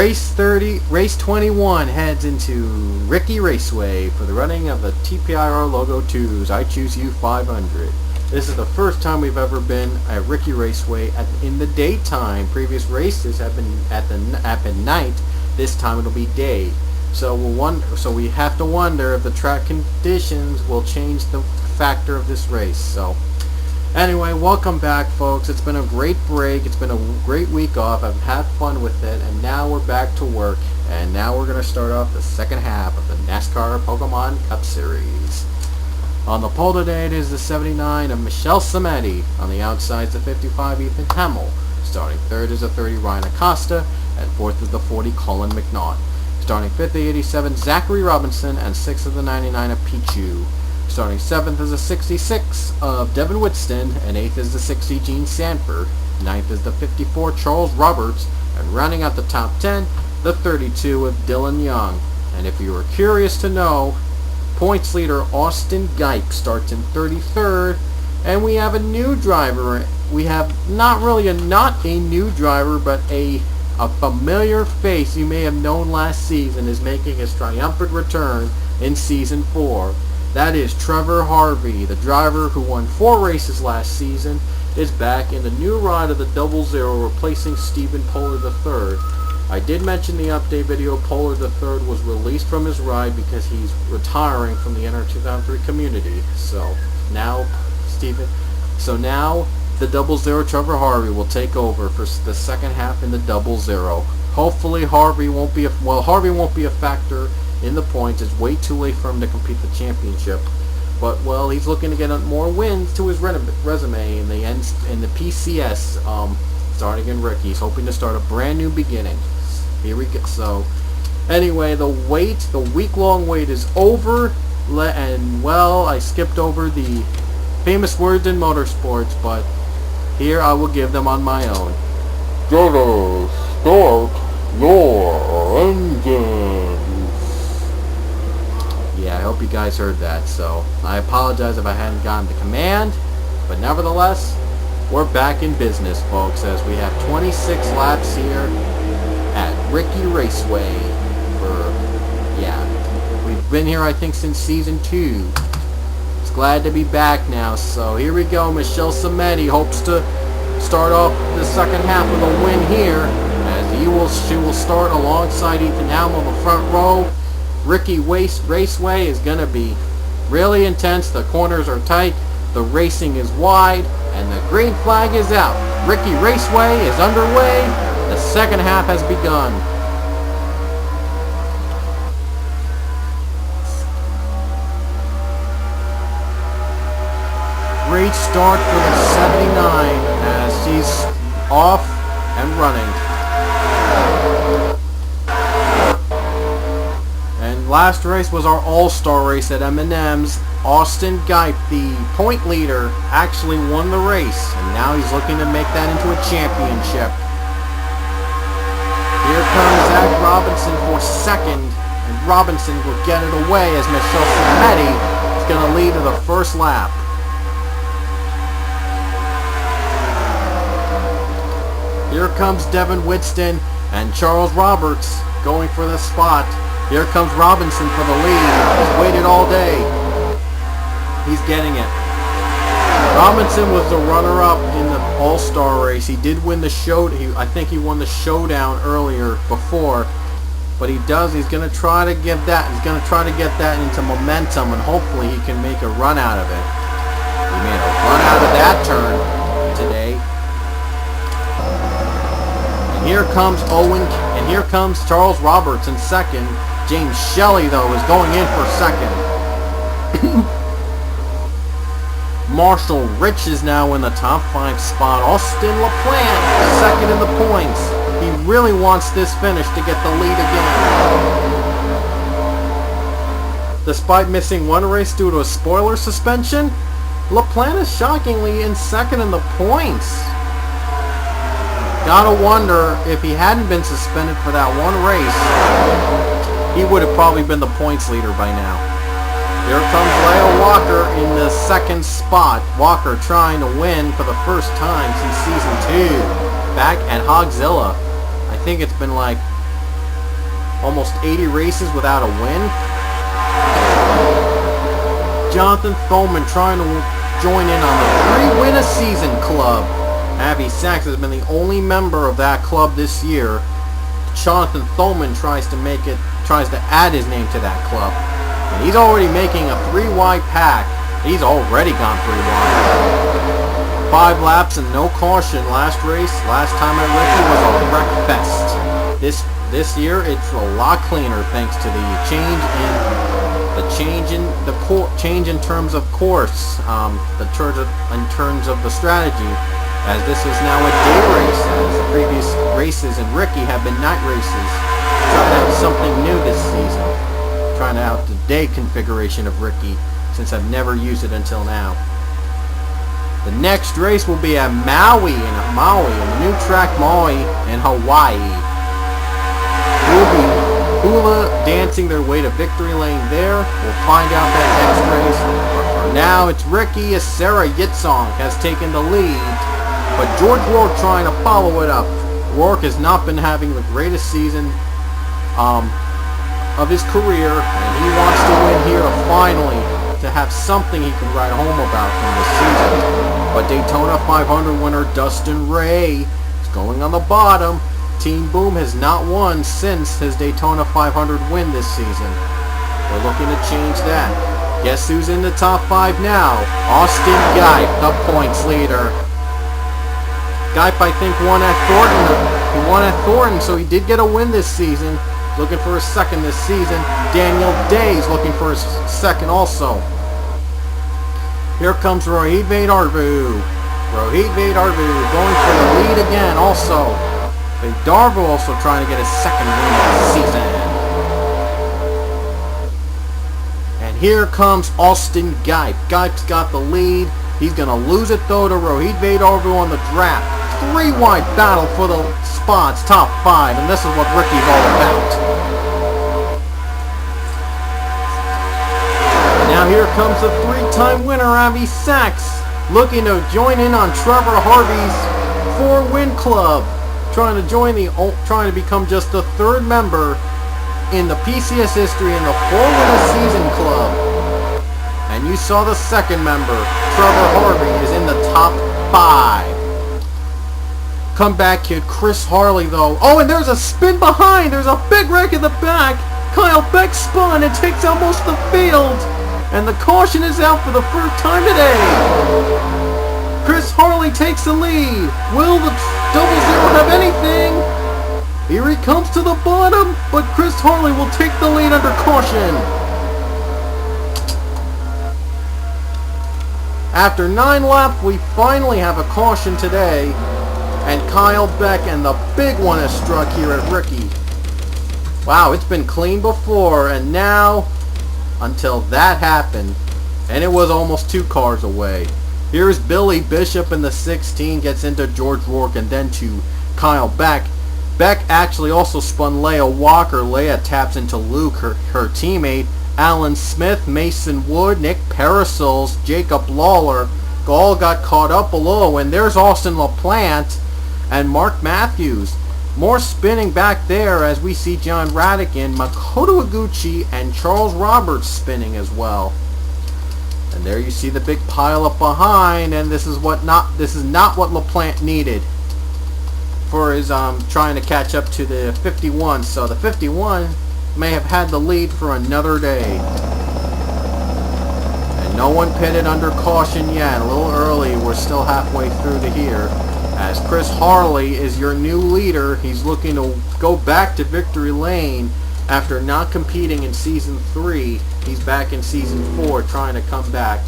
Race 21 heads into RiKi Raceway for the running of the TPIR Logo 2's I Choose You 500. This is the first time we've ever been at RiKi Raceway in the daytime. Previous races have been at night. This time it'll be day. So we have to wonder if the track conditions will change the factor of this race. So anyway, welcome back, folks. It's been a great break. It's been a great week off. I've had fun with it, and now we're back to work. And now we're going to start off the second half of the NASCAR Pokemon Cup Series. On the pole today, it is the 79 of Michelle Cimetti. On the outside is the 55 Ethan Hamill. Starting third is the 30 Ryan Acosta, and fourth is the 40 Colin McNaught. Starting fifth, the 87 Zachary Robinson, and sixth is the 99 of Pichu. Starting seventh is the 66 of Devin Whitston, and eighth is the 60 Gene Sanford. Ninth is the 54 Charles Roberts, and rounding out the top 10, the 32 of Dylan Young. And if you were curious to know, points leader Austin Geip starts in 33rd, and we have a new driver. We have not a new driver, but a familiar face you may have known last season is making his triumphant return in Season 4. That is Trevor Harvey, the driver who won 4 races last season, is back in the new ride of the Double Zero, replacing Stephen Polar III. I did mention the update video. Polar III was released from his ride because he's retiring from the NR 2003 community. So now the Double Zero Trevor Harvey will take over for the second half in the Double Zero. Hopefully Harvey won't be a factor in the points. It's way too late for him to compete the championship. But well, he's looking to get more wins to his resume in the PCS, starting in RiKi. He's hoping to start a brand new beginning. Here we go. So anyway, the week-long wait is over, and well, I skipped over the famous words in motorsports, but here I will give them on my own. Gotta start your engines. Yeah, I hope you guys heard that. So I apologize if I hadn't gotten the command, but nevertheless, we're back in business, folks, as we have 26 laps here at RiKi Raceway. We've been here, I think, since Season 2. Glad to be back now. So here we go. Michelle Cimetti hopes to start off the second half with a win here, as she will start alongside Ethan Hamill in the front row. RiKi Raceway is going to be really intense. The corners are tight, the racing is wide, and the green flag is out. RiKi Raceway is underway. The second half has begun. Great start for the 79 as he's off and running. And last race was our all-star race at M&M's. Austin Geip, the point leader, actually won the race, and now he's looking to make that into a championship. Here comes Zach Robinson for second, and Robinson will get it away as Michelle Cimetti is going to lead to the first lap. Here comes Devin Whitston and Charles Roberts going for the spot. Here comes Robinson for the lead. He's waited all day. He's getting it. Robinson was the runner-up in the All-Star race. He did win the show. I think he won the showdown earlier before. But he's going to try to get that. He's going to try to get that into momentum, and hopefully he can make a run out of it. He made a run out of that turn today. Here comes Charles Roberts in second. James Shelley, though, is going in for second. Marshall Rich is now in the top 5 spot. Austin LaPlante second in the points. He really wants this finish to get the lead again. Despite missing one race due to a spoiler suspension, LaPlante is shockingly in second in the points. Gotta wonder if he hadn't been suspended for that one race, he would have probably been the points leader by now. Here comes Leo Walker in the second spot. Walker trying to win for the first time since Season 2. Back at Hogzilla. I think it's been like almost 80 races without a win. Jonathan Thoman trying to join in on the 3-win-a-season club. Abby Sachs has been the only member of that club this year. Jonathan Thoman tries to add his name to that club. And he's already making a 3-wide pack. He's already gone 3 wide. 5 laps and no caution last race. Last time at RiKi was a wreck fest. This year it's a lot cleaner thanks to the change in terms of course, in terms of the strategy, as this is now a day race, as the previous races in RiKi have been night races. Trying out something new this season. Trying out the day configuration of RiKi, since I've never used it until now. The next race will be at Maui, in the new track Maui in Hawaii. We'll be hula dancing their way to victory lane there. We'll find out that next race. But for now, it's RiKi as Sarah Yitzong has taken the lead. But George Rourke trying to follow it up. Rourke has not been having the greatest season of his career, and he wants to win here to have something he can write home about from this season. But Daytona 500 winner Dustin Ray is going on the bottom. Team Boom has not won since his Daytona 500 win this season. We're looking to change that. Guess who's in the top 5 now? Austin Geip, the points leader. Geip, I think, won at Thornton. He won at Thornton, so he did get a win this season. Looking for his second this season. Daniel Day's looking for his second also. Here comes Rohit Vedarvu. Rohit Vedarvu going for the lead again also. Vedarvu also trying to get his second win of the season. And here comes Austin Geip. Geip's got the lead. He's going to lose it though to Rohit Vedarvu on the draft. 3-wide battle for the spots, top 5, and this is what RiKi's all about. And now here comes the 3-time winner, Abby Sachs, looking to join in on Trevor Harvey's 4-win club, trying to become just the 3rd member in the PCS history in the 4-win-a-season club. And you saw the 2nd member, Trevor Harvey, is in the top 5. Comeback kid Chris Harley though. Oh, and there's a spin behind. There's a big wreck in the back. Kyle Beck spun and takes out most of the field. And the caution is out for the first time today. Chris Harley takes the lead. Will the double zero have anything? Here he comes to the bottom, but Chris Harley will take the lead under caution. After 9 laps, we finally have a caution today. And Kyle Beck, and the big one has struck here at RiKi. Wow, it's been clean before, and now, until that happened, and it was almost 2 cars away. Here's Billy Bishop in the 16, gets into George Rourke, and then to Kyle Beck. Beck actually also spun Leah Walker. Leah taps into Luke, her teammate. Alan Smith, Mason Wood, Nick Parasols, Jacob Lawler all got caught up below, and there's Austin LaPlante and Mark Matthews. More spinning back there as we see John Radican, Makoto Iguchi, and Charles Roberts spinning as well. And there you see the big pile up behind, and this is not what LaPlante needed for his trying to catch up to the 51. So the 51 may have had the lead for another day. And no one pitted under caution yet. A little early. We're still halfway through to here. As Chris Harley is your new leader, he's looking to go back to victory lane after not competing in Season 3. He's back in Season 4 trying to come back.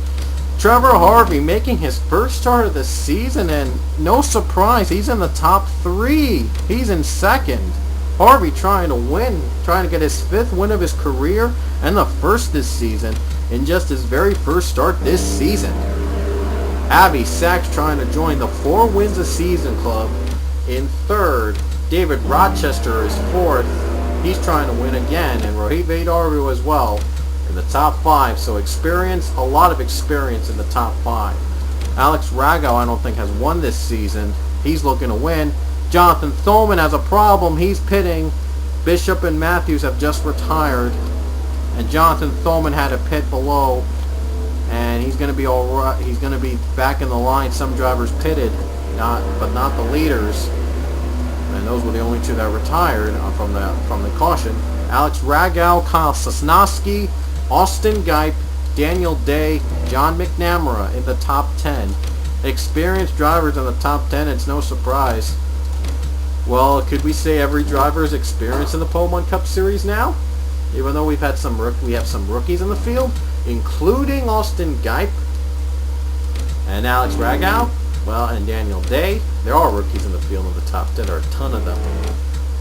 Trevor Harvey making his first start of the season, and no surprise, he's in the top 3. He's in 2nd. Harvey trying to win, trying to get his 5th win of his career and the 1st this season in just his very first start this season. Abby Sachs trying to join the 4 wins a season club in 3rd. David Rochester is 4th. He's trying to win again, and Rohit Vedarvu as well in the top 5. So experience, a lot of experience in the top 5. Alex Rago I don't think has won this season. He's looking to win. Jonathan Thoman has a problem. He's pitting. Bishop and Matthews have just retired, and Jonathan Thoman had a pit below, and he's going to be all right. He's going to be back in the line. Some drivers pitted, but not the leaders, and those were the only two that retired from the caution. Alex Ragow, Kyle Sosnowski, Austin Gipe, Daniel Day, John McNamara in the top 10. Experienced drivers in the top 10. It's no surprise. Well, could we say every driver is experienced in the Pole 1 Cup Series now? Even though we have some rookies in the field, including Austin Gipe and Alex Ragow, well, and Daniel Day. There are rookies in the field in the top 10. There are a ton of them.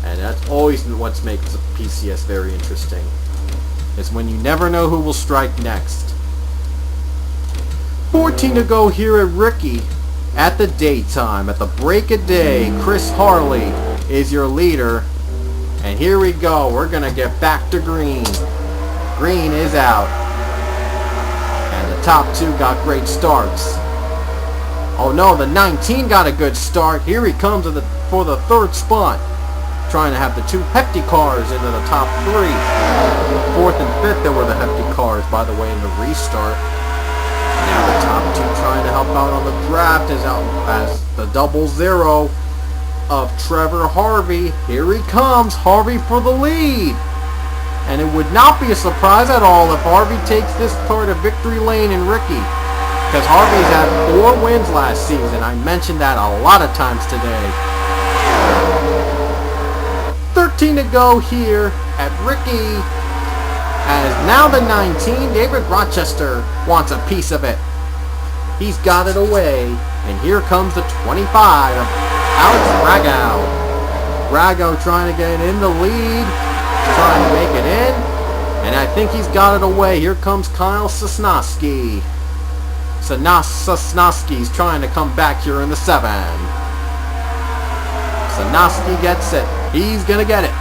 And that's always what makes the PCS very interesting. It's when you never know who will strike next. 14 to go here at RiKi. At the daytime, at the break of day, Chris Harley is your leader. And here we go. We're going to get back to green. Green is out. And the top two got great starts. Oh no, the 19 got a good start. Here he comes for the third spot. Trying to have the two Hefty cars into the top three. Fourth and fifth, there were the Hefty cars, by the way, in the restart. Now the top two trying to help out on the draft as the 00 of Trevor Harvey. Here he comes, Harvey for the lead. And it would not be a surprise at all if Harvey takes this car to victory lane in RiKi. Because Harvey's had 4 wins last season. I mentioned that a lot of times today. 13 to go here at RiKi. As now the 19, David Rochester wants a piece of it. He's got it away. And here comes the 25 of Alex Ragow. Ragow trying to get in the lead. Trying to make it in. And I think he's got it away. Here comes Kyle Sosnowski. Sosnowski's trying to come back here in the 7. Sosnowski gets it. He's going to get it.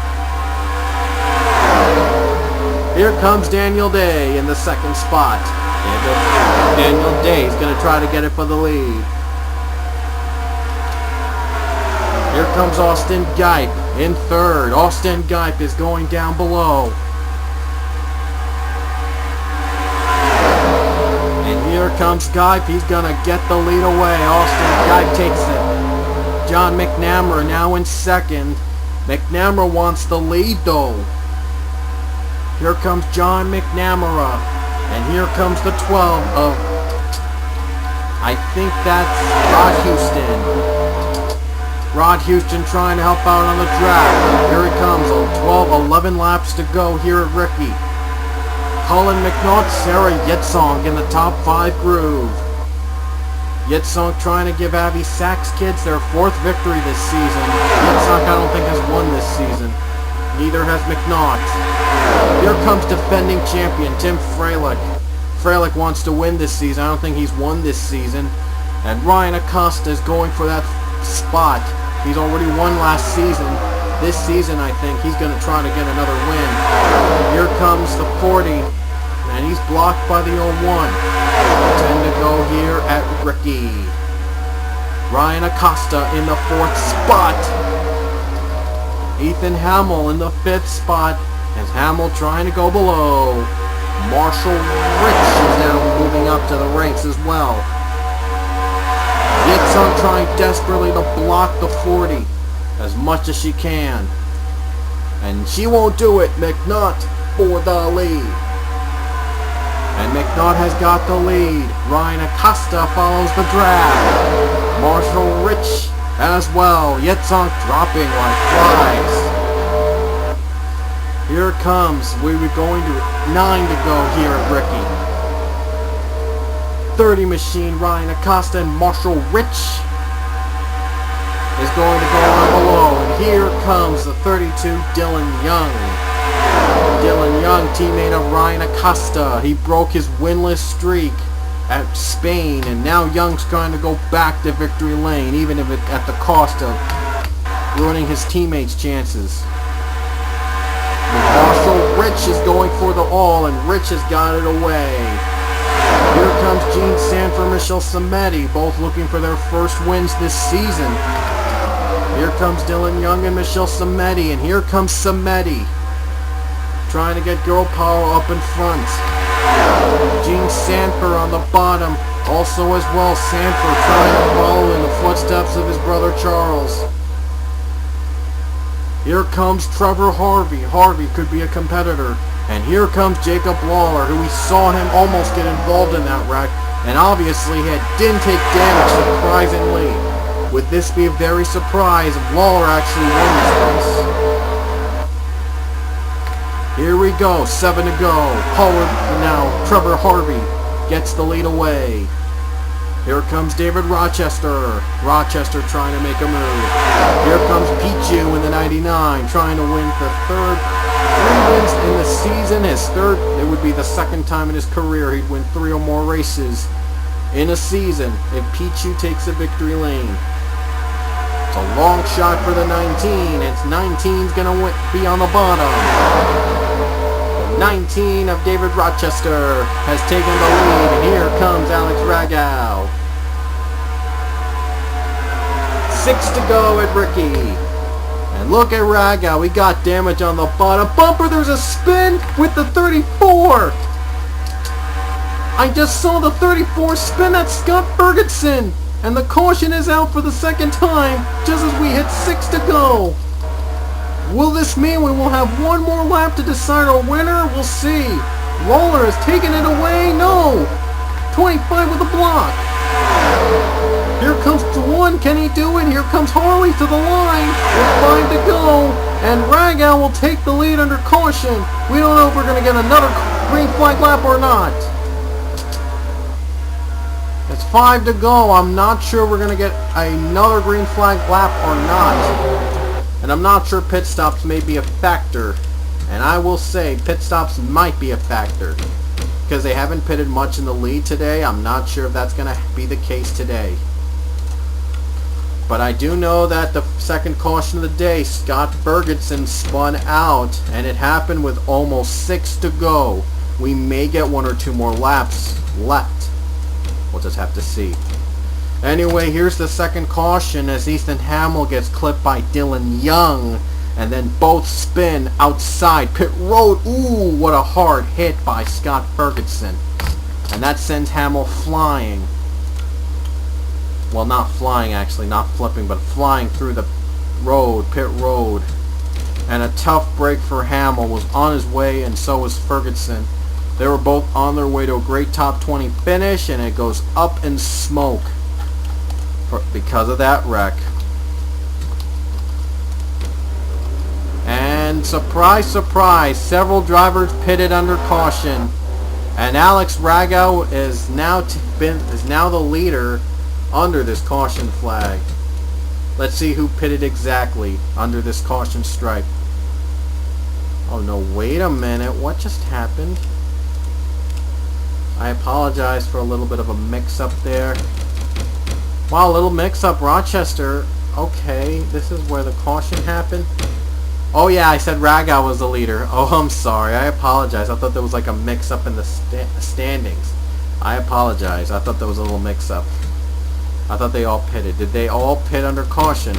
Here comes Daniel Day in the second spot. Daniel Day is going to try to get it for the lead. Here comes Austin Gipe in third. Austin Gipe is going down below. And here comes Gipe. He's going to get the lead away. Austin Gipe takes it. John McNamara now in second. McNamara wants the lead though. Here comes John McNamara. And here comes the 12 of, I think that's Rod Houston. Rod Houston trying to help out on the track. Here he comes. 11 laps to go here at RiKi. Colin McNaught, Sarah Yetzong in the top 5 groove. Yetzong trying to give Abby Sachs kids their 4th victory this season. Yetzong I don't think has won this season. Neither has McNaught. Here comes defending champion Tim Freilich. Freilich wants to win this season. I don't think he's won this season. And Ryan Acosta is going for that spot. He's already won last season. This season, I think, he's going to try to get another win. Here comes the 40. And he's blocked by the 01. 10 to go here at RiKi. Ryan Acosta in the 4th spot. Ethan Hamill in the 5th spot. As Hamill trying to go below. Marshall Rich is now moving up to the ranks as well. Yitzhak trying desperately to block the 40 as much as she can. And she won't do it. McNaught for the lead. And McNaught has got the lead. Ryan Acosta follows the drag. Marshall Rich as well. Yitzhak dropping like flies. Here it comes. We were going to 9 to go here at RiKi. 30 machine Ryan Acosta and Marshall Rich is going to go on below. And here comes the 32 Dylan Young. Dylan Young, teammate of Ryan Acosta. He broke his winless streak at Spain, and now Young's trying to go back to victory lane, even if it at the cost of ruining his teammates' chances. Marshall Rich is going for the all, and Rich has got it away. Here comes Gene Sanford, Michelle Samedi, both looking for their first wins this season. Here comes Dylan Young and Michelle Samedi, and here comes Samedi trying to get girl power up in front. Gene Sanford on the bottom, also as well. Sanford trying to follow in the footsteps of his brother Charles. Here comes Trevor Harvey. Harvey could be a competitor. And here comes Jacob Lawler, who we saw him almost get involved in that wreck, and obviously didn't take damage, surprisingly. Would this be a very surprise if Lawler actually won this race? Here we go, 7 to go. Trevor Harvey gets the lead away. Here comes David Rochester. Rochester trying to make a move. Here comes Pichu in the 99 trying to win the third 3 wins in the season. His third, it would be the second time in his career he'd win 3 or more races in a season if Pichu takes the victory lane. It's a long shot for the 19. It's 19's going to be on the bottom. 19 of David Rochester has taken the lead, and here comes Alex Ragau. 6 to go at RiKi. And look at Ragau, we got damage on the bottom bumper. There's a spin with the 34. I just saw the 34 spin at Scott Ferguson, and the caution is out for the second time just as we hit 6 to go. Will this mean we will have one more lap to decide our winner? We'll see. Lawler has taken it away. No. 25 with a block. Here comes one. Can he do it? Here comes Harley to the line with 5 to go. And Ragau will take the lead under caution. We don't know if we're going to get another green flag lap or not. It's 5 to go. I'm not sure we're going to get another green flag lap or not. And I'm not sure pit stops may be a factor. And I will say pit stops might be a factor. Because they haven't pitted much in the lead today. I'm not sure if that's going to be the case today. But I do know that the second caution of the day, Scott Ferguson spun out. And it happened with almost 6 to go. We may get 1 or 2 more laps left. We'll just have to see. Anyway, here's the second caution as Ethan Hamill gets clipped by Dylan Young. And then both spin outside pit road. Ooh, what a hard hit by Scott Ferguson. And that sends Hamill flying. Well, not flying actually, not flipping, but flying through the road, pit road. And a tough break for Hamill. Was on his way, and so was Ferguson. They were both on their way to a great top 20 finish, and it goes up in smoke because of that wreck. And surprise, surprise, several drivers pitted under caution, and Alex Ragau is now the leader under this caution flag. Let's see who pitted exactly under this caution stripe. Oh no, wait a minute, what just happened? I apologize for a little bit of a mix-up there. Wow, a little mix-up. Rochester. Okay, this is where the caution happened. Oh yeah, I said Ragau was the leader. Oh, I'm sorry. I apologize. I thought there was like a mix-up in the standings. I apologize. I thought there was a little mix-up. I thought they all pitted. Did they all pit under caution?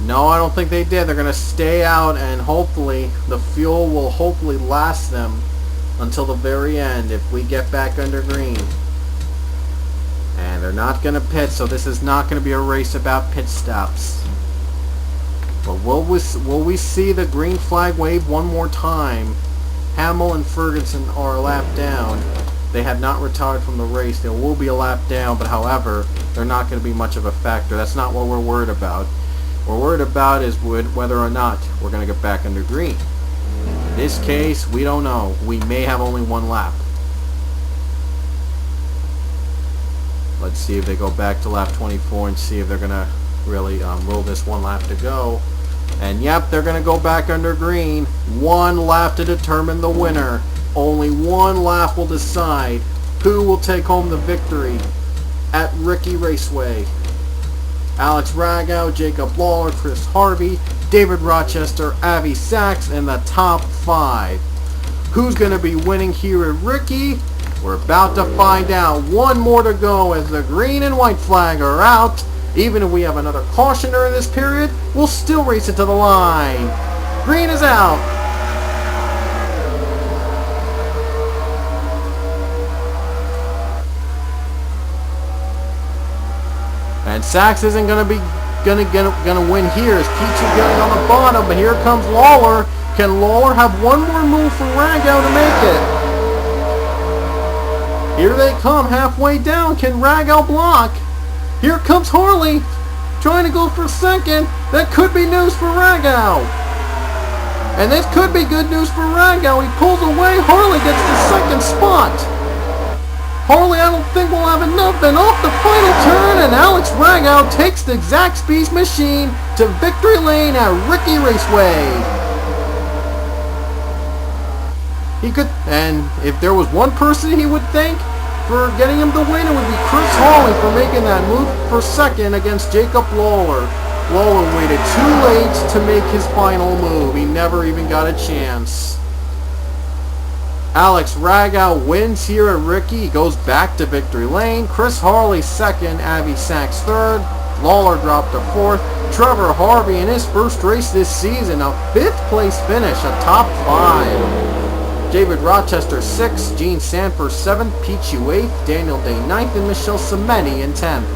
No, I don't think they did. They're going to stay out, and hopefully the fuel will hopefully last them until the very end if we get back under green. And they're not going to pit, so this is not going to be a race about pit stops. But will we see the green flag wave one more time? Hamill and Ferguson are a lap down. They have not retired from the race. They will be a lap down, but however, they're not going to be much of a factor. That's not what we're worried about. What we're worried about is whether or not we're going to get back under green. In this case, we don't know. We may have only 1 lap. Let's see if they go back to lap 24 and see if they're going to really roll this 1 lap to go. And yep, they're going to go back under green. 1 lap to determine the winner. Only 1 lap will decide who will take home the victory at RiKi Raceway. Alex Ragau, Jacob Lawler, Chris Harvey, David Rochester, Avi Sachs in the top 5. Who's going to be winning here at RiKi? We're about to find out. 1 more to go as the green and white flag are out. Even if we have another caution during this period, we'll still race it to the line. Green is out. And Sachs isn't gonna win here as Pichu getting on the bottom, but here comes Lawler. Can Lawler have one more move for Ragau to make it? Here they come halfway down. Can Ragau block? Here comes Harley trying to go for second. That could be news for Ragau. And this could be good news for Ragau. He pulls away. Harley gets the second spot. Harley, I don't think we'll have enough. And off the final turn, and Alex Ragau takes the Zaxby's machine to victory lane at RiKi Raceway. He could, and if there was one person he would thank for getting him the win, it would be Chris Harley for making that move for second against Jacob Lawler. Lawler waited too late to make his final move. He never even got a chance. Alex Ragau wins here at RiKi. He goes back to victory lane. Chris Harley second. Avi Sachs third. Lawler dropped to fourth. Trevor Harvey in his first race this season, a fifth place finish, a top 5. David Rochester 6th. Gene Sanford 7th. Pichu 8th. Daniel Day 9th. And Michelle Semeni in 10th.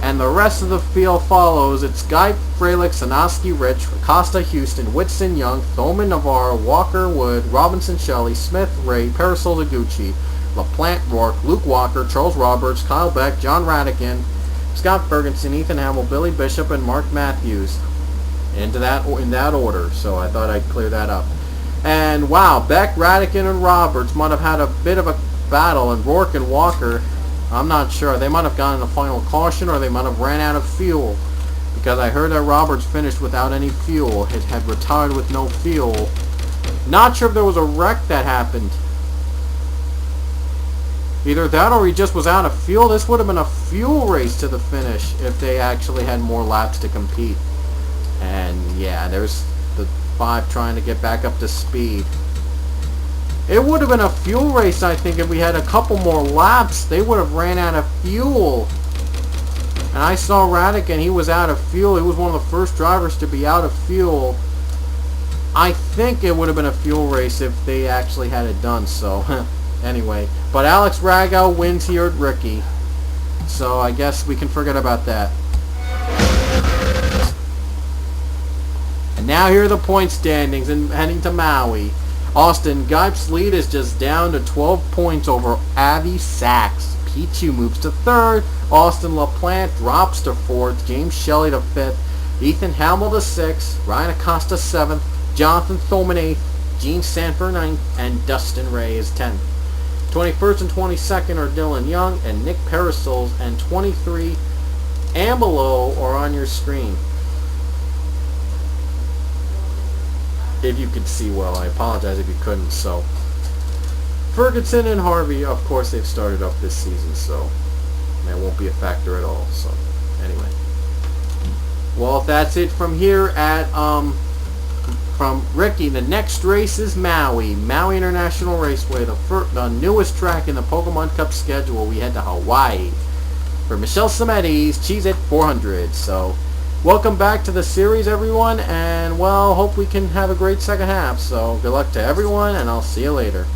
And the rest of the field follows. It's Guy Freilich, Sanoski Rich, Acosta Houston, Whitson Young, Thoman Navarro, Walker Wood, Robinson Shelley, Smith Ray, Parasol Taguchi, LaPlante Rourke, Luke Walker, Charles Roberts, Kyle Beck, John Radican, Scott Ferguson, Ethan Hamill, Billy Bishop, and Mark Matthews. In that order. So I thought I'd clear that up. And wow, Beck, Radican, and Roberts might have had a bit of a battle, and Rourke and Walker, I'm not sure. They might have gotten a final caution, or they might have ran out of fuel. Because I heard that Roberts finished without any fuel. It had retired with no fuel. Not sure if there was a wreck that happened. Either that or he just was out of fuel. This would have been a fuel race to the finish if they actually had more laps to compete. And yeah, there's the 5 trying to get back up to speed. It would have been a fuel race, I think, if we had a couple more laps. They would have ran out of fuel. And I saw Radican, he was out of fuel. He was one of the first drivers to be out of fuel. I think it would have been a fuel race if they actually had it done, so anyway. But Alex Ragau wins here at RiKi. So I guess we can forget about that. And now here are the point standings and heading to Maui. Austin Geip's lead is just down to 12 points over Avi Sachs. Pichu moves to 3rd. Austin LaPlante drops to 4th. James Shelley to 5th. Ethan Hamill to 6th. Ryan Acosta 7th. Jonathan Thoman 8th. Gene Sanford 9th. And Dustin Ray is 10th. 21st and 22nd are Dylan Young and Nick Parasols. And 23 and below are on your screen. If you could see well, I apologize if you couldn't. So Ferguson and Harvey, of course, they've started up this season, so that won't be a factor at all. So anyway, well, if that's it from here at from RiKi, the next race is Maui International Raceway, the newest track in the Pokemon Cup schedule. We head to Hawaii for Michelle Semeni's Cheez-It 400. So welcome back to the series, everyone, and well, hope we can have a great second half. So good luck to everyone, and I'll see you later.